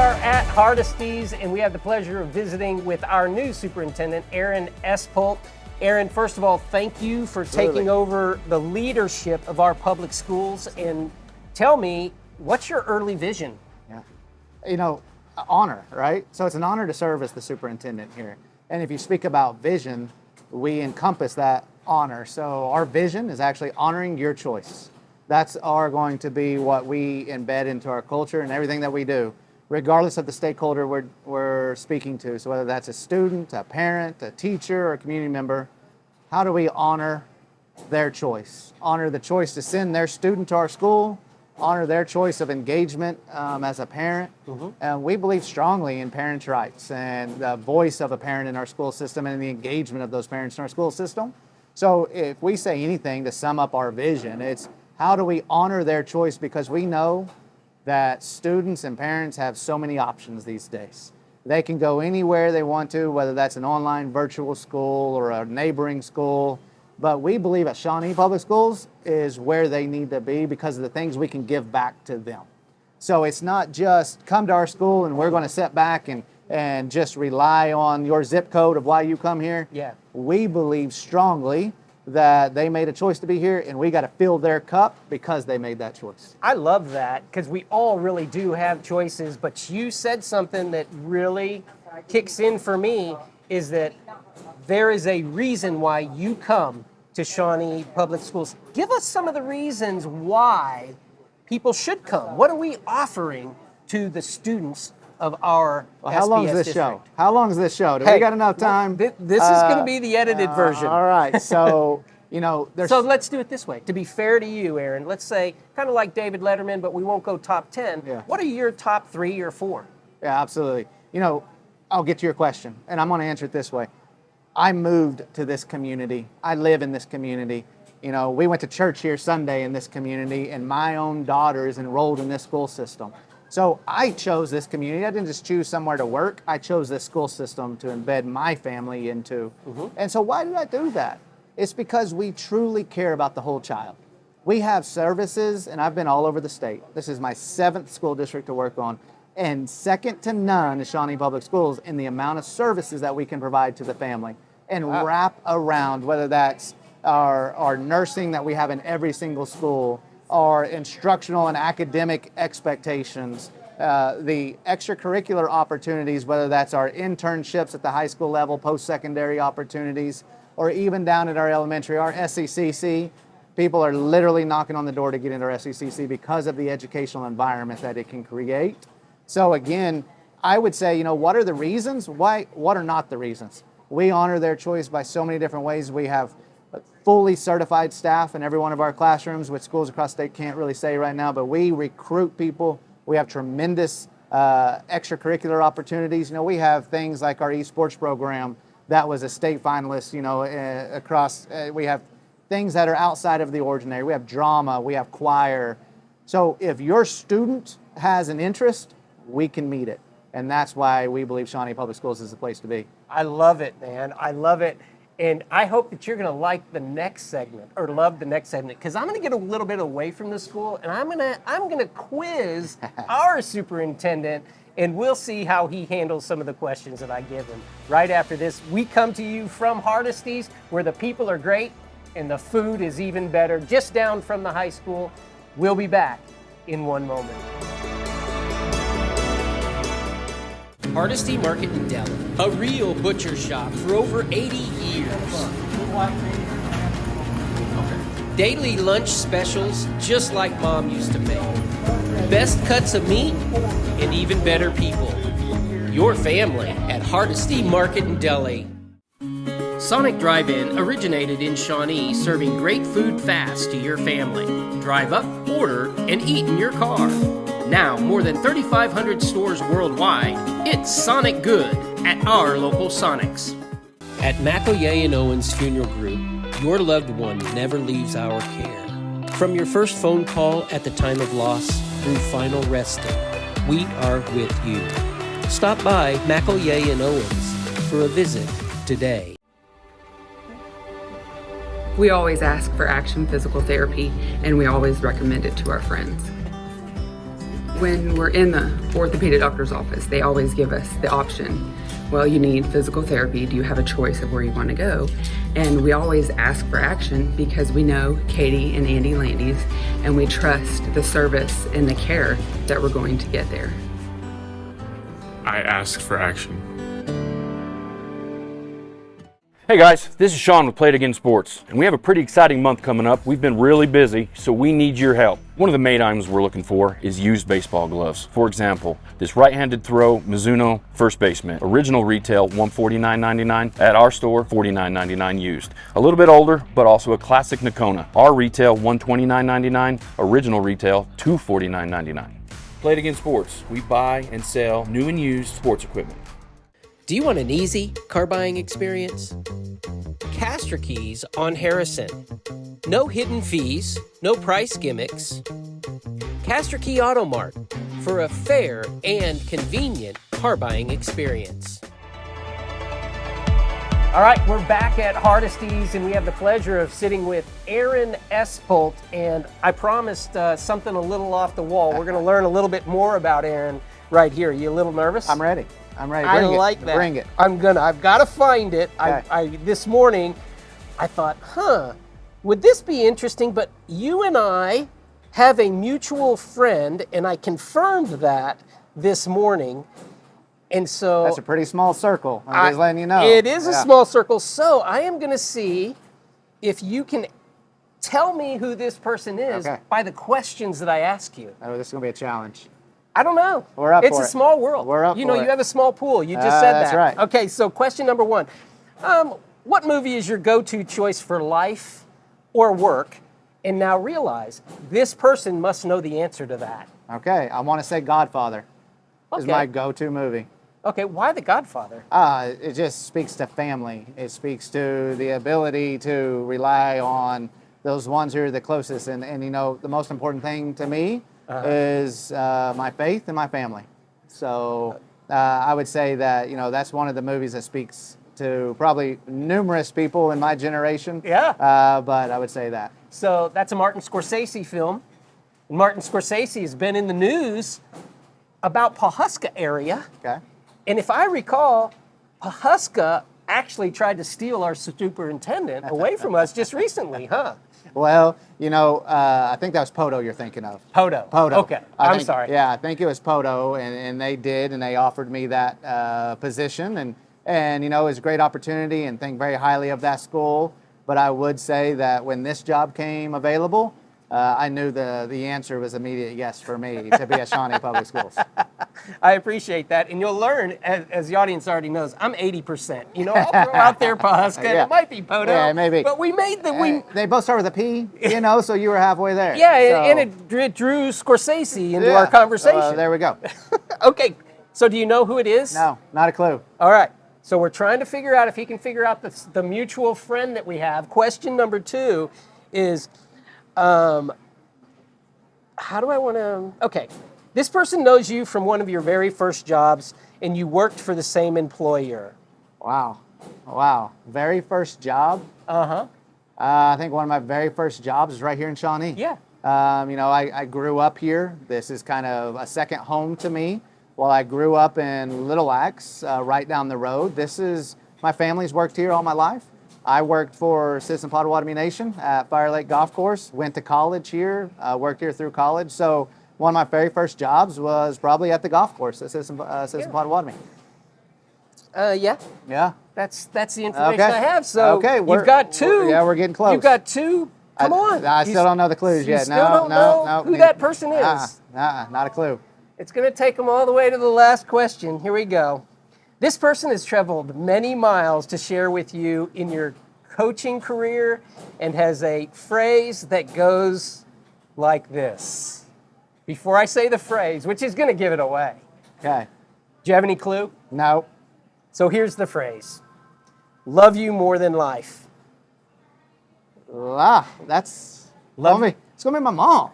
are at Hardesty's, and we have the pleasure of visiting with our new superintendent, Aaron Espolt. Aaron, first of all, thank you for taking over the leadership of our public schools. And tell me, what's your early vision? Yeah, you know, honor, right? So it's an honor to serve as the superintendent here. And if you speak about vision, we encompass that honor. So our vision is actually honoring your choice. That's going to be what we embed into our culture and everything that we do, regardless of the stakeholder we're speaking to. So whether that's a student, a parent, a teacher, or a community member, how do we honor their choice? Honor the choice to send their student to our school, honor their choice of engagement as a parent. And we believe strongly in parents' rights and the voice of a parent in our school system and the engagement of those parents in our school system. So if we say anything to sum up our vision, it's how do we honor their choice, because we know that students and parents have so many options these days. They can go anywhere they want to, whether that's an online virtual school or a neighboring school. But we believe at Shawnee Public Schools is where they need to be because of the things we can give back to them. So it's not just come to our school and we're going to sit back and just rely on your zip code of why you come here. Yeah. We believe strongly that they made a choice to be here, and we got to fill their cup because they made that choice. I love that, because we all really do have choices, but you said something that really kicks in for me, is that there is a reason why you come to Shawnee Public Schools. Give us some of the reasons why people should come. What are we offering to the students of our SPS how long is this district? show? How long is this show? Do we got enough time? This is going to be the edited version. All right. So, you know, there's... So let's do it this way. To be fair to you, Aaron, let's say, kind of like David Letterman, but we won't go top 10. Yeah. What are your top 3 or 4? Yeah, absolutely. You know, I'll get to your question, and I'm going to answer it this way. I moved to this community. I live in this community. You know, we went to church here Sunday in this community, and my own daughter is enrolled in this school system. So I chose this community. I didn't just choose somewhere to work. I chose this school system to embed my family into. And so why did I do that? It's because we truly care about the whole child. We have services, and I've been all over the state. This is my 7th school district to work on, and second to none is Shawnee Public Schools in the amount of services that we can provide to the family and wrap around, whether that's our nursing that we have in every single school, our instructional and academic expectations, the extracurricular opportunities, whether that's our internships at the high school level, post-secondary opportunities, or even down at our elementary, our SECC. People are literally knocking on the door to get into our SECC because of the educational environment that it can create. So again, I would say, you know, what are the reasons? What are not the reasons? We honor their choice by so many different ways. We have fully certified staff in every one of our classrooms, which schools across the state can't really say right now, but we recruit people. We have tremendous extracurricular opportunities. You know, we have things like our esports program that was a state finalist, you know, across, we have things that are outside of the ordinary. We have drama, we have choir. So if your student has an interest, we can meet it. And that's why we believe Shawnee Public Schools is the place to be. I love it, man. I love it. And I hope that you're going to like the next segment, or love the next segment, because I'm going to get a little bit away from the school, and I'm going to quiz our superintendent, and we'll see how he handles some of the questions that I give him. Right after this, we come to you from Hardesty's, where the people are great and the food is even better, just down from the high school. We'll be back in one moment. Hardesty Market in Delhi, a real butcher shop for over 80 years. Daily lunch specials just like Mom used to make. Best cuts of meat and even better people. Your family at Hardesty Market in Delhi. Sonic Drive-In originated in Shawnee, serving great food fast to your family. Drive up, order, and eat in your car. Now, more than 3,500 stores worldwide, it's Sonic Good at our local Sonics. At McElroy & Owens Funeral Group, your loved one never leaves our care. From your first phone call at the time of loss through final resting, we are with you. Stop by McElroy & Owens for a visit today. We always ask for Action Physical Therapy, and we always recommend it to our friends. When we're in the orthopedic doctor's office, they always give us the option. Well, you need physical therapy. Do you have a choice of where you want to go? And we always ask for action because we know Katie and Andy Landys, and we trust the service and the care that we're going to get there. I ask for action. Hey guys, this is Sean with Play It Again Sports, and we have a pretty exciting month coming up. We've been really busy, so we need your help. One of the main items we're looking for is used baseball gloves. For example, this right-handed throw Mizuno first baseman, original retail $149.99, at our store $49.99 used. A little bit older, but also a classic Nakona. Our retail $129.99, original retail $249.99. Play It Again Sports, we buy and sell new and used sports equipment. Do you want an easy car buying experience? Castor Keys on Harrison. No hidden fees, no price gimmicks. Castor Key Auto Mart for a fair and convenient car buying experience. All right, we're back at Hardesty's, and we have the pleasure of sitting with Aaron Espolt. And I promised something a little off the wall. We're going to learn a little bit more about Aaron right here. Are you a little nervous? I'm ready. I'm ready. I like that. Bring it. I've got to find it. Okay. This morning, I thought, would this be interesting? But you and I have a mutual friend, and I confirmed that this morning. And so That's a pretty small circle. I'm just letting you know. It is a small circle. So I am going to see if you can tell me who this person is by the questions that I ask you. Oh, this is going to be a challenge. I don't know. We're up It's for a it. small world. We're up You for know, it. you have a small pool. You just said that. That's right. Okay, so question number one. What movie is your go-to choice for life or work? And now realize, this person must know the answer to that. Okay, I want to say Godfather is Okay. my go-to movie. Okay, why The Godfather? It just speaks to family. It speaks to the ability to rely on those ones who are the closest. And you know, the most important thing to me is my faith and my family. So I would say that, you know, that's one of the movies that speaks to probably numerous people in my generation. Yeah. But I would say that. So that's a Martin Scorsese film. Martin Scorsese has been in the news about Pawhuska area. Okay. And if I recall, Pawhuska actually tried to steal our superintendent away from us just recently, huh? Well, you know, I think that was Poto you're thinking of. Poto. Poto. Okay, I'm sorry. Yeah, I think it was Poto, and they did, and they offered me that position, and you know, it was a great opportunity, and think very highly of that school. But I would say that when this job came available, I knew the answer was immediate yes for me to be at Shawnee Public Schools. I appreciate that, and you'll learn, as the audience already knows, I'm 80%. You know, I'll throw out there Pawhuska, and it might be Poto. Yeah, maybe. But we made the They both start with a P, you know, so you were halfway there. Yeah, So, and it drew Scorsese into our conversation. there we go. Okay, so do you know who it is? No, not a clue. All right. So we're trying to figure out if he can figure out the mutual friend that we have. Question number 2 is, how do I want to? Okay, this person knows you from one of your very first jobs, and you worked for the same employer. Wow. Very first job. I think one of my very first jobs is right here in Shawnee. Yeah. You know, I grew up here. This is kind of a second home to me. Well, I grew up in Little Axe, right down the road. My family's worked here all my life. I worked for Citizen Potawatomi Nation at Fire Lake Golf Course, went to college here, worked here through college. So one of my very first jobs was probably at the golf course at Citizen Potawatomi. Yeah. Yeah. That's the information I have. So we're- you've got 2. we're getting close. You've got 2. Come on. I still don't know the clues you yet. still No, don't know who that person is. Not a clue. It's going to take them all the way to the last question. Here we go. This person has traveled many miles to share with you in your coaching career and has a phrase that goes like this. Before I say the phrase, which is going to give it away. Okay. Do you have any clue? No. So here's the phrase. Love you more than life. That's it's gonna be my mom.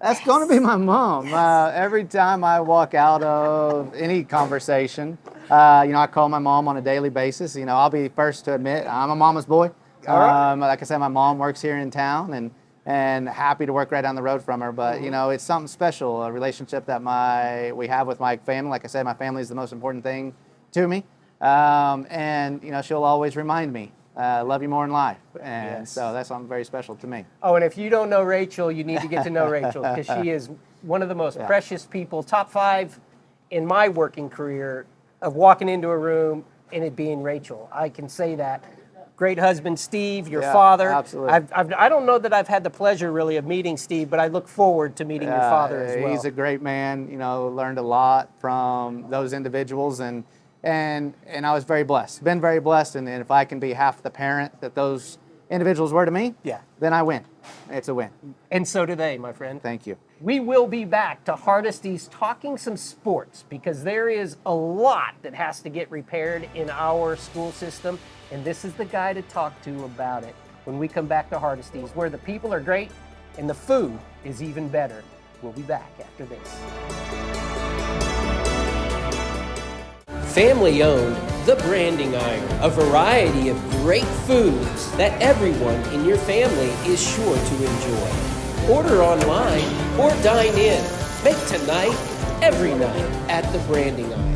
That's gonna be my mom. Every time I walk out of any conversation, you know, I call my mom on a daily basis. You know, I'll be first to admit I'm a mama's boy. All right. Like I said, my mom works here in town, and and happy to work right down the road from her. But you know, it's something special, a relationship that we have with my family. Like I said, my family is the most important thing to me, and you know, she'll always remind me, love you more in life, and so that's something very special to me. Oh, and if you don't know Rachel, you need to get to know Rachel, because she is one of the most precious people, top 5 in my working career of walking into a room and it being Rachel. I can say that. Great husband, Steve, your father. Absolutely. I don't know that I've had the pleasure really of meeting Steve, but I look forward to meeting your father as well. He's a great man. You know, learned a lot from those individuals, and I was very blessed. Been very blessed, and if I can be half the parent that those individuals were to me, then I win. It's a win. And so do they, my friend. Thank you. We will be back to Hardesty's talking some sports, because there is a lot that has to get repaired in our school system, and this is the guy to talk to about it when we come back to Hardesty's, where the people are great and the food is even better. We'll be back after this. Family owned, The Branding Iron, a variety of great foods that everyone in your family is sure to enjoy. Order online or dine in. Make tonight every night at The Branding Iron.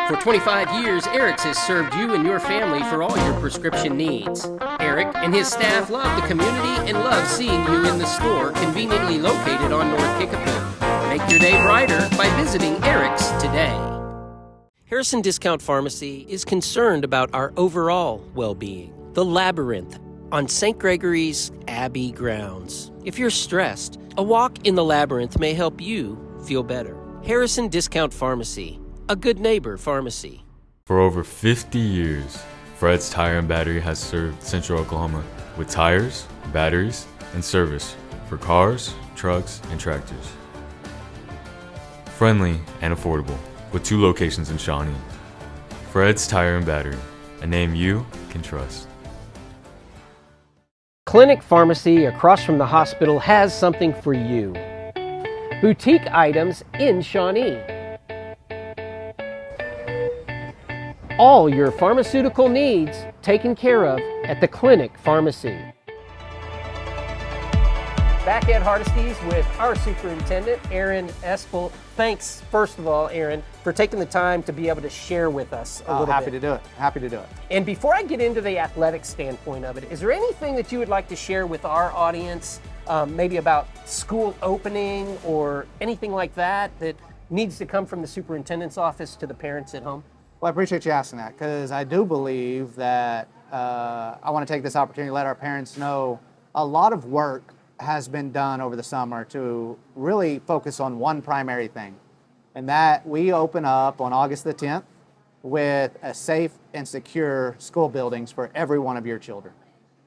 For 25 years, Eric's has served you and your family for all your prescription needs. Eric and his staff love the community and love seeing you in the store conveniently located on North Kickapoo. Make your day brighter by visiting Eric's today. Harrison Discount Pharmacy is concerned about our overall well-being. The Labyrinth on St. Gregory's Abbey grounds. If you're stressed, a walk in the Labyrinth may help you feel better. Harrison Discount Pharmacy, a good neighbor pharmacy. For over 50 years, Fred's Tire and Battery has served Central Oklahoma with tires, batteries, and service for cars, trucks, and tractors. Friendly and affordable, with 2 locations in Shawnee. Fred's Tire and Battery, a name you can trust. Clinic Pharmacy across from the hospital has something for you. Boutique items in Shawnee. All your pharmaceutical needs taken care of at the Clinic Pharmacy. Back at Hardesty's with our superintendent, Aaron Espolt. Thanks, first of all, Aaron, for taking the time to be able to share with us a little bit. Happy to do it. Happy to do it. And before I get into the athletic standpoint of it, is there anything that you would like to share with our audience, maybe about school opening or anything like that that needs to come from the superintendent's office to the parents at home? Well, I appreciate you asking that, because I do believe that I want to take this opportunity to let our parents know a lot of work has been done over the summer to really focus on one primary thing, and that we open up on August the 10th with a safe and secure school buildings for every one of your children.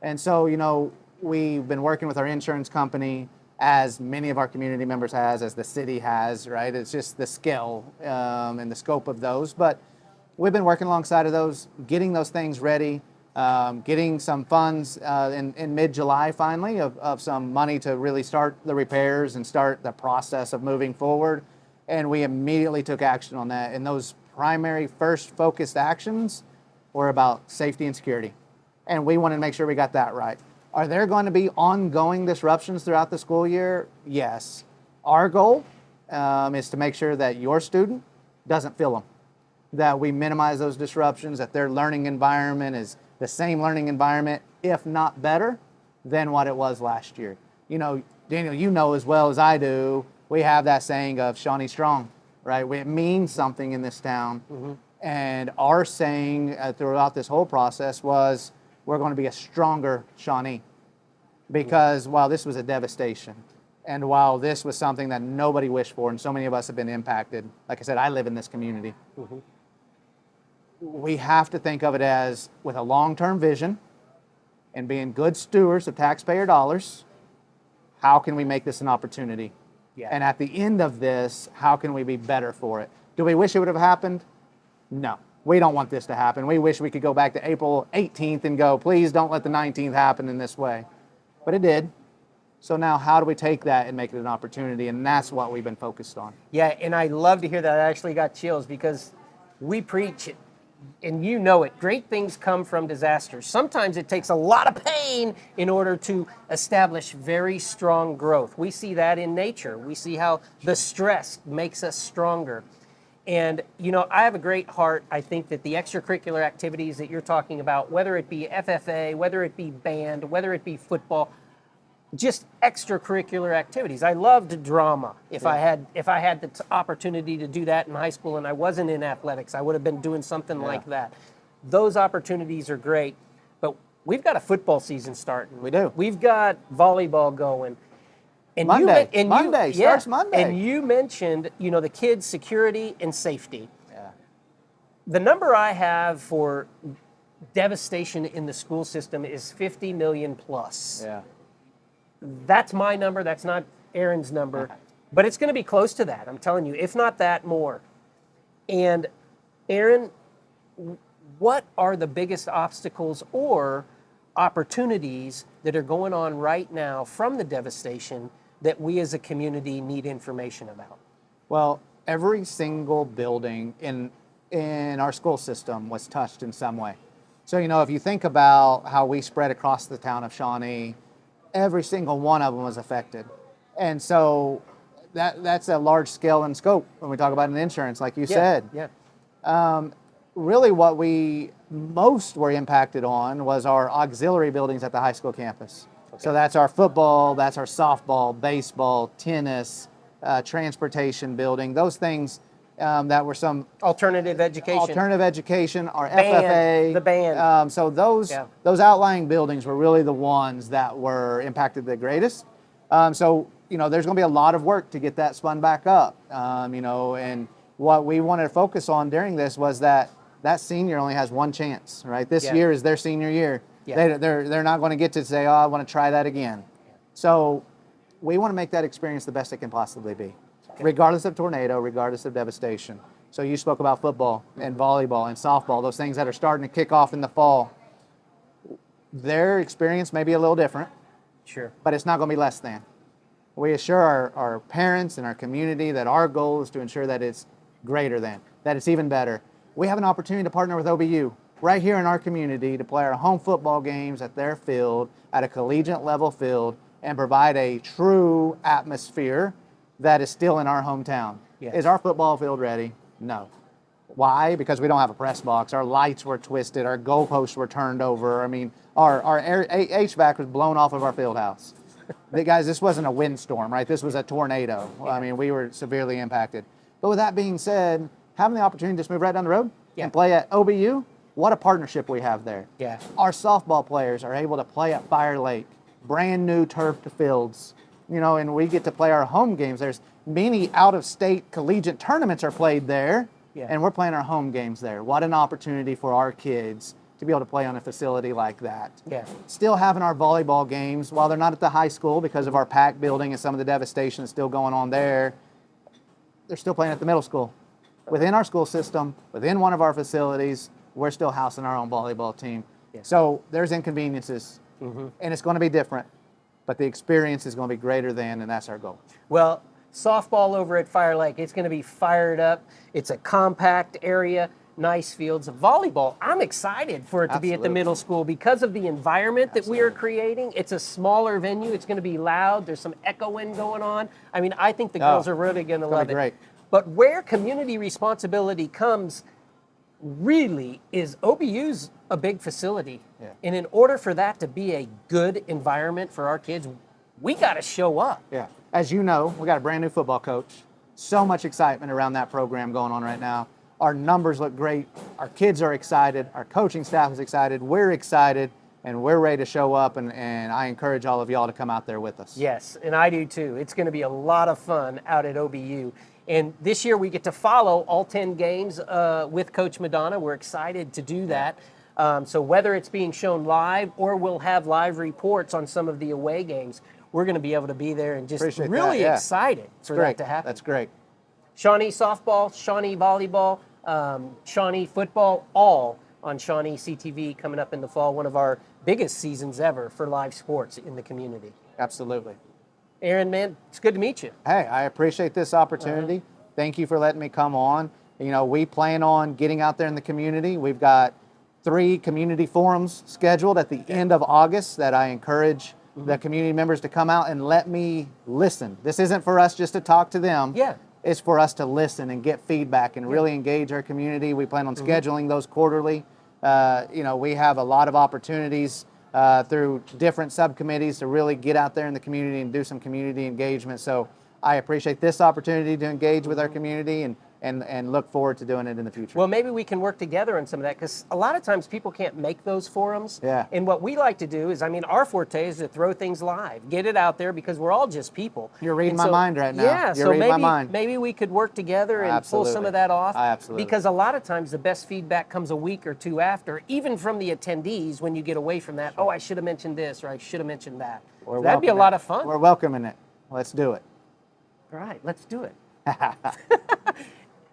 And so, you know, we've been working with our insurance company, as many of our community members has, as the city has, right? It's just the scale and the scope of those. But we've been working alongside of those, getting those things ready, getting some funds in mid-July finally of some money to really start the repairs and start the process of moving forward. And we immediately took action on that. And those primary first focused actions were about safety and security. And we wanted to make sure we got that right. Are there going to be ongoing disruptions throughout the school year? Yes. Our goal is to make sure that your student doesn't feel them, that we minimize those disruptions, that their learning environment is the same learning environment, if not better, than what it was last year. You know, Daniel, you know as well as I do, we have that saying of Shawnee Strong, right? It means something in this town. Mm-hmm. And our saying throughout this whole process was, we're going to be a stronger Shawnee. Because while this was a devastation, and while this was something that nobody wished for, and so many of us have been impacted, like I said, I live in this community. Mm-hmm. We have to think of it as with a long-term vision and being good stewards of taxpayer dollars. How can we make this an opportunity? Yeah. And at the end of this, how can we be better for it? Do we wish it would have happened? No, we don't want this to happen. We wish we could go back to April 18th and go, please don't let the 19th happen in this way. But it did. So now how do we take that and make it an opportunity? And that's what we've been focused on. Yeah, and I love to hear that. I actually got chills because we preach and you know it, great things come from disasters. Sometimes it takes a lot of pain in order to establish very strong growth. We see that in nature. We see how the stress makes us stronger. And, you know, I have a great heart. I think that the extracurricular activities that you're talking about, whether it be FFA, whether it be band, whether it be football, just extracurricular activities. I loved drama. If I had the opportunity to do that in high school and I wasn't in athletics, I would have been doing something like that. Those opportunities are great, but we've got a football season starting. We do. We've got volleyball going. And Monday. Monday Starts Monday. And you mentioned, you know, the kids' security and safety. Yeah. The number I have for devastation in the school system is 50 million plus. Yeah. That's my number. That's not Aaron's number. But it's going to be close to that. I'm telling you, if not that, more. And Aaron, what are the biggest obstacles or opportunities that are going on right now from the devastation that we as a community need information about? Well, every single building in our school system was touched in some way. So, you know, if you think about how we spread across the town of Shawnee, every single one of them was affected. And so that's a large scale and scope when we talk about an insurance, like you said. Yeah. Really what we most were impacted on was our auxiliary buildings at the high school campus. Okay. So that's our football, that's our softball, baseball, tennis, transportation building, those things that were some alternative education, our band, FFA, the band. So those outlying buildings were really the ones that were impacted the greatest. So, you know, there's going to be a lot of work to get that spun back up. You know, and what we wanted to focus on during this was that senior only has one chance, right? This year is their senior year. Yeah. They're not going to get to say, oh, I want to try that again. So we want to make that experience the best it can possibly be, regardless of tornado, regardless of devastation. So you spoke about football and volleyball and softball, those things that are starting to kick off in the fall. Their experience may be a little different, sure, but it's not going to be less than. We assure our parents and our community that our goal is to ensure that it's greater than, that it's even better. We have an opportunity to partner with OBU right here in our community to play our home football games at their field, at a collegiate level field, and provide a true atmosphere that is still in our hometown. Yes. Is our football field ready? No. Why? Because we don't have a press box. Our lights were twisted. Our goalposts were turned over. I mean, our HVAC was blown off of our field house. Guys, this wasn't a windstorm, right? This was a tornado. I mean, we were severely impacted. But with that being said, having the opportunity to just move right down the road and play at OBU, what a partnership we have there. Yeah. Our softball players are able to play at Fire Lake, brand new turfed fields, you know, and we get to play our home games. There's many out-of-state collegiate tournaments are played there, and we're playing our home games there. What an opportunity for our kids to be able to play on a facility like that. Yeah. Still having our volleyball games, while they're not at the high school because of our PAC building and some of the devastation that's still going on there, they're still playing at the middle school. Within our school system, within one of our facilities, we're still housing our own volleyball team. Yeah. So there's inconveniences, and it's going to be different, but the experience is going to be greater than, and that's our goal. Well, softball over at Fire Lake, it's going to be fired up. It's a compact area, nice fields. Volleyball, I'm excited for it to be at the middle school because of the environment that we are creating. It's a smaller venue. It's going to be loud. There's some echoing going on. I mean, I think the girls are really going to love it. Great. But where community responsibility comes really is OBU's a big facility. Yeah. And in order for that to be a good environment for our kids, we got to show up. Yeah. As you know, we got a brand new football coach. So much excitement around that program going on right now. Our numbers look great. Our kids are excited. Our coaching staff is excited. We're excited, and we're ready to show up, and I encourage all of y'all to come out there with us. Yes, and I do too. It's going to be a lot of fun out at OBU. And this year we get to follow all 10 games with Coach Madonna. We're excited to do that. So whether it's being shown live or we'll have live reports on some of the away games, we're going to be able to be there and just really excited for that to happen. That's great. Shawnee softball, Shawnee volleyball, Shawnee football, all on Shawnee CTV coming up in the fall. One of our biggest seasons ever for live sports in the community. Absolutely. Aaron, man, it's good to meet you. Hey, I appreciate this opportunity. Thank you for letting me come on. You know, we plan on getting out there in the community. We've got 3 community forums scheduled at the end of August that I encourage the community members to come out and let me listen. This isn't for us just to talk to them. Yeah. It's for us to listen and get feedback and really engage our community. We plan on scheduling those quarterly. You know, we have a lot of opportunities through different subcommittees to really get out there in the community and do some community engagement. So I appreciate this opportunity to engage with our community and look forward to doing it in the future. Well, maybe we can work together on some of that, because a lot of times people can't make those forums. Yeah. And what we like to do is, I mean, our forte is to throw things live, get it out there, because we're all just people. You're reading And my so- mind right now. Yeah, You're so reading my maybe mind. maybe we could work together and pull some Absolutely. of that off. Absolutely. Because a lot of times the best feedback comes a week or 2 after, even from the attendees, when you get away from that. Oh, I should have mentioned this, or I should have mentioned that. We're That'd be a welcoming lot it. of fun. We're welcoming it. Let's do it. All right, let's do it.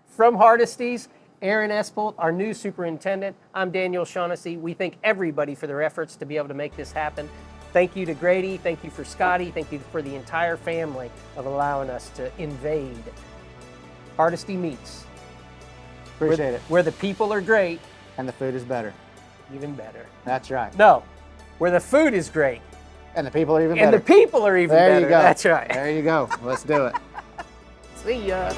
From Hardesty's, Aaron Espolt, our new superintendent. I'm Daniel Shaughnessy. We thank everybody for their efforts to be able to make this happen. Thank you to Grady. Thank you for Scotty. Thank you for the entire family of allowing us to invade Hardesty Meats. Appreciate it. Where the people are great, And the food is better. even better. That's right. No, where the food is great, And the people are even and better. the people are even there better. you go. That's right. There you go. Let's do it. See ya.